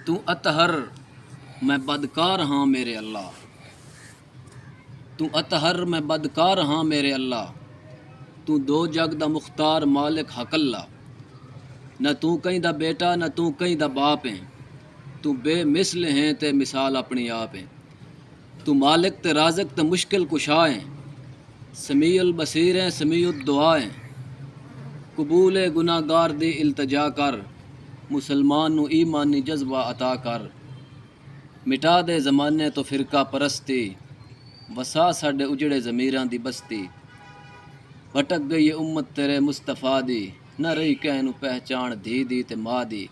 तू अतहर मैं बदकार हाँ मेरे अल्लाह, तू अतहर मैं बदकार हाँ मेरे अल्लाह। तू दो जग दा मुख्तार मालिक हकल्ला, न तू कहीं दा बेटा न तू कहीं दा बाप है। तू बेमिसल है ते मिसाल अपनी आप है। तू मालिक ते राज़िक ते मुश्किल कुशा है। समीउल बसीर है समीउद दुआ है। कबूल गुनाहगार दी इल्तजा कर, मुसलमान नू ईमानी जज्बा अता कर। मिटा दे ज़माने तो फिरका परस्ती, वसा साडे उजड़े ज़मीरां दी बस्ती। भटक गई ये उम्मत तेरे मुस्तफा दी, न रही कहनू पहचान धी दी ते माँ दी।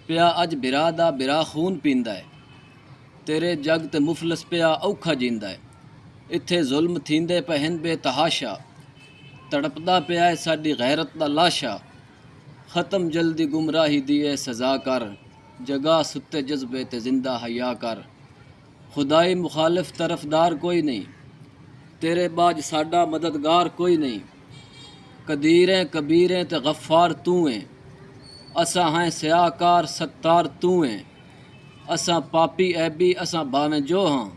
पिया अज बिरा दा बिरा खून पींदा है, तेरे जग ते मुफलस पिया औखा जींदा है। इत्थे जुल्म थींदे पहन बेतहाशा, तड़पदा पिया है साडी गैरत दा लाशा। ख़त्म जल्दी गुमराही दिए सज़ा कर, जगा सुते जज्बे ते जिंदा हया कर। खुदाई मुखालिफ तरफदार कोई नहीं, तेरे बाज साडा मददगार कोई नहीं। कदीरें कबीरें ते गफ्फार तू है, असा हैं स्याकार सत्तार तू है। असा पापी ऐबी असा भावें जो हाँ,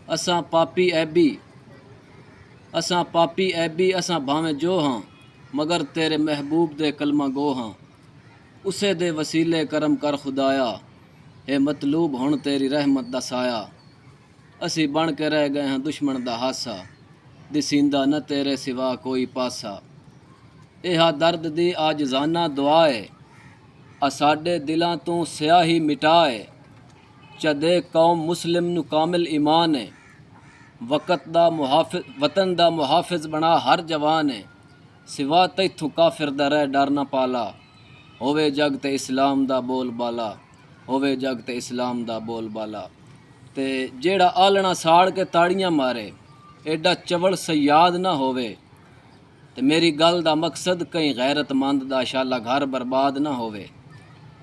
असा पापी ऐबी असा पापी ऐबी असा भावें जो हाँ। मगर तेरे महबूब दे कलमा गो हाँ, उसे दे वसीले करम कर खुदाया। हे मतलूब हुण तेरी रहमत दा साया, असी बन के रह गए हैं दुश्मन दा हासा। दिसींदा न तेरे सिवा कोई पासा, इहा दर्द दी आजजाना दुआ है। आ साडे दिलां तों स्याही मिटाए, चदे कौम मुस्लिम नू कामिल ईमान है। वतन दा मुहाफिज बना हर जवान है। सिवा तैथों काफिर दा रह डर ना पाला, होवे जग ते इस्लाम दा बोल बाला, होवे जग ते इस्लाम दा बोल बाला। ते जेड़ा आलना साड़ के ताड़ियां मारे, एडा चवल सयाद ना होवे। ते मेरी गल दा मकसद कहीं गैरतमंद दा शाला घर बर्बाद ना होवे।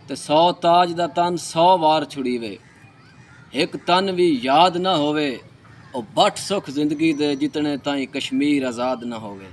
ते 100 ताज दा तन 100 वार छुड़ीवे, एक तन भी याद ना होवे। ओ बट सुख जिंदगी दे जितने ताईं कश्मीर आज़ाद ना होवे।